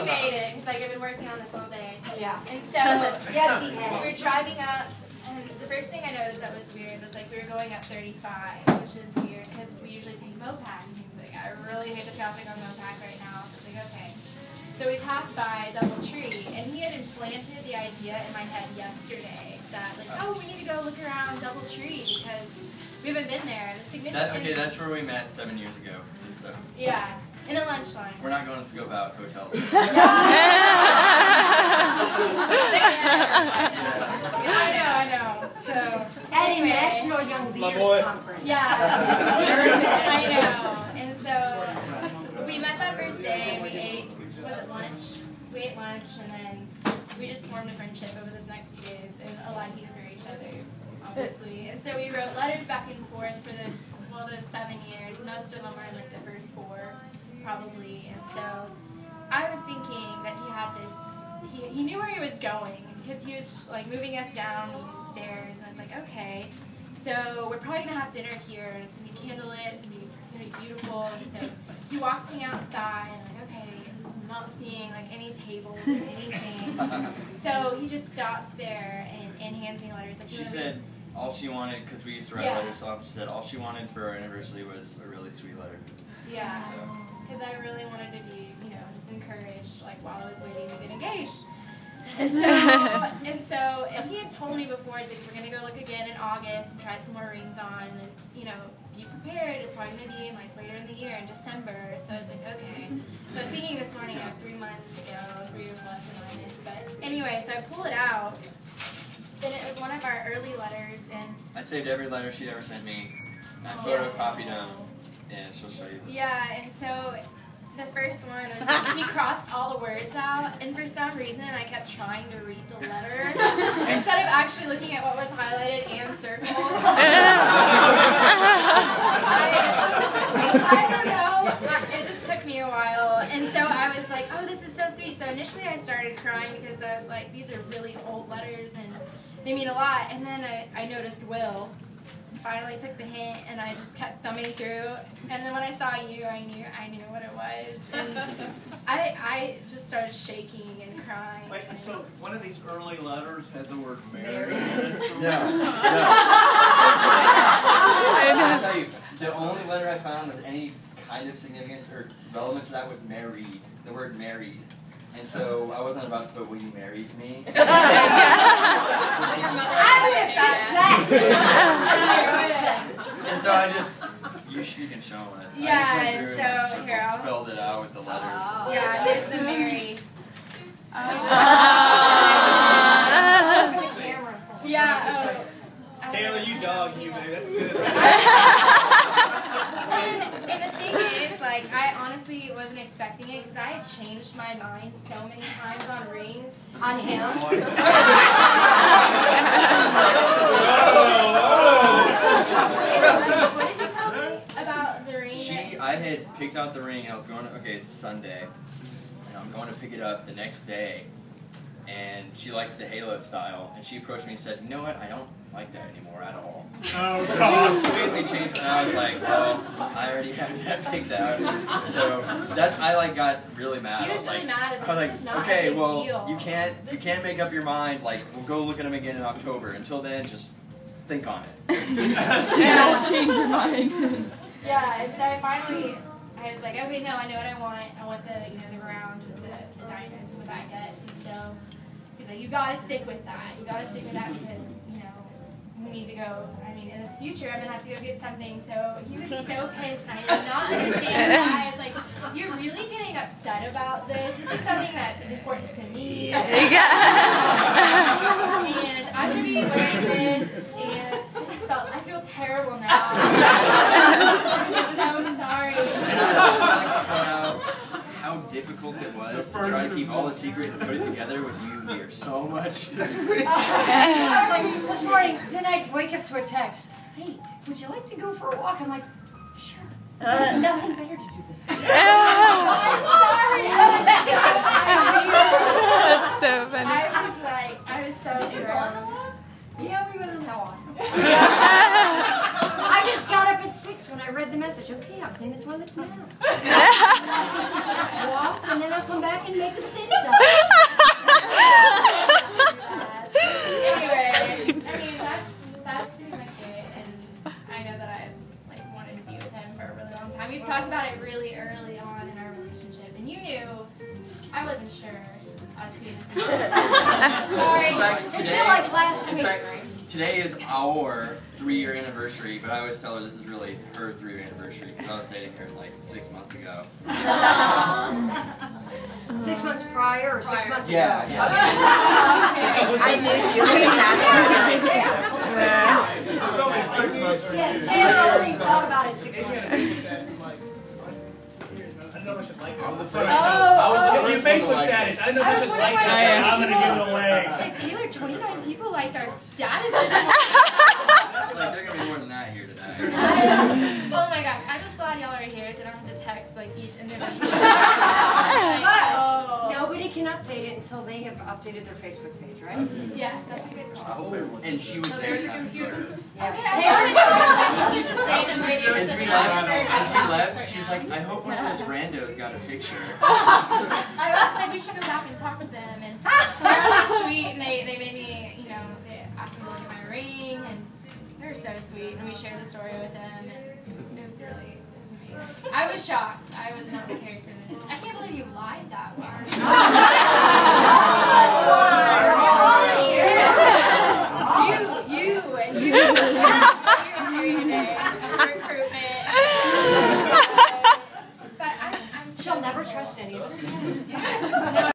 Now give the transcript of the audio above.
made it, because like, I've been working on this all day. Yeah. And so, yes, he has. we were driving up, and the first thing I noticed that was weird was like we were going up 35, which is weird, because we usually take Mopac, and he's like, I really hate the traffic on Mopac right now. So I was like, okay. So we passed by Doubletree, and he had implanted the idea in my head yesterday that like, oh, we need to go look around Doubletree because we haven't been there. And it's significant. Okay, that's where we met 7 years ago. Just so. Yeah, in a lunch line. We're not going to scope out hotels. I know. So At anyway. National Young Leaders Conference. Yeah, I know. And so we met that first day. We ate. Was it lunch? We ate lunch, and then we just formed a friendship over this next few days, and a liking for each other, obviously. And so we wrote letters back and forth for this, well, those 7 years. Most of them are in like the first 4, probably. And so I was thinking that he had this. He knew where he was going because he was like moving us down these stairs, and I was like, okay. So we're probably gonna have dinner here, and it's gonna be candlelit. It's gonna be beautiful. And so he walks me outside, and I'm like, okay. I'm not seeing like any tables or anything. So he just stops there and hands me letters. Like, she said all she wanted, because we used to write letters, so she said all she wanted for our anniversary was a really sweet letter. Yeah, because I really wanted to be, just encouraged, like while I was waiting to get engaged. And he had told me before, he's like, we're gonna go look again in August and try some more rings on, and be prepared. It's probably gonna be like later in the year, in December. So I was like, okay. So I was thinking this morning I have 3 months to go, 3 or plus or minus. But anyway, so I pull it out, and it was one of our early letters, and I saved every letter she'd ever sent me. I photocopied them, and she'll show you. Yeah, and so the first one was just he crossed all the words out, and for some reason I kept trying to read the letter instead of actually looking at what was highlighted and circled. I don't know. It just took me a while, and so I was like, oh, this is so sweet. So initially I started crying because I was like, these are really old letters and they mean a lot. And then I noticed Will. Finally took the hint, and I just kept thumbing through. And then when I saw you, I knew what it was, and I just started shaking and crying. Wait, so one of these early letters had the word married in it? I'll tell you, the only letter I found with any kind of significance or relevance to that was married. The word married. And so I wasn't about to put, will you marry me? I would have fixed that. And so I just, you can show them it. Yeah, I just went through and so here, I'll spelled it out with the letter. Yeah, there's the Mary. Yeah. Taylor, you dog, you baby. That's good. And the thing is, like, I honestly wasn't expecting it because I had changed my mind so many times on rings. On him? What did you tell me about the ring? I had picked out the ring, and I was going to, okay, it's a Sunday, and I'm going to pick it up the next day, and she liked the halo style, and she approached me and said, you know what, I don't like that anymore at all. Oh, so she completely changed it, and I was like, well, I already have that picked out. So I got really mad. He was really mad. I was like, okay, well, you can't make up your mind. Like, we'll go look at them again in October. Until then, just think on it. Don't change your mind. Yeah, and so I was like, okay, no, I know what I want. I want the round with the diamonds with baguettes, and so he's like, you gotta stick with that. You gotta stick with that because we need to go. I mean, in the future, I'm gonna have to go get something. So he was so pissed, and I did not understand why. I was like, you're really getting upset about this. This is something that's important to me. And I'm gonna be wearing this, and I feel terrible now. I'm so sorry. And I also like to point out how difficult it was to try to keep all the secret and put it together with you here so much. I was like, this morning, then I wake up to a text. Hey, would you like to go for a walk? I'm like, sure. Nothing better to do this week. I'm sorry. That's so funny. I was so Did you go on the walk? Yeah, we went on that walk. I just got up at 6 when I read the message. message, okay, I'll clean the toilets now. Walk, and then I'll come back and make the potato salad. Anyway, I mean, that's pretty much it, and I know that I've wanted to be with him for a really long time. We've talked about it really early on in our relationship, and you knew. I wasn't sure as soon as you did. Sorry. Until like last week, right? Today is our 3-year anniversary, but I always tell her this is really her 3-year anniversary because I was dating her like 6 months ago. 6 months prior or 6 months ago? Yeah. I knew she was going to ask. Yeah, Taylor only thought about it 6 months ago. I don't know if I should like it. I was the first Oh, Your Facebook status. I don't know if I should like it. I'm going to give it away. It's like, Taylor, 29 people liked our status this morning. It's like there are gonna be more than that here today. Oh my gosh, I'm just glad y'all are here so I don't have to text each individual. But nobody can update it until they have updated their Facebook page, right? Yeah, that's a good call. And she was there snapping photos. Yeah. As we left, she was like, I hope one of those randos got a picture. I was like, we should go back and talk with them, and they're really sweet, and they made me, they asked me to look at my ring, and they were so sweet, and we shared the story with them, and it was amazing. I was shocked. I was not prepared for this. I can't believe you lied that way.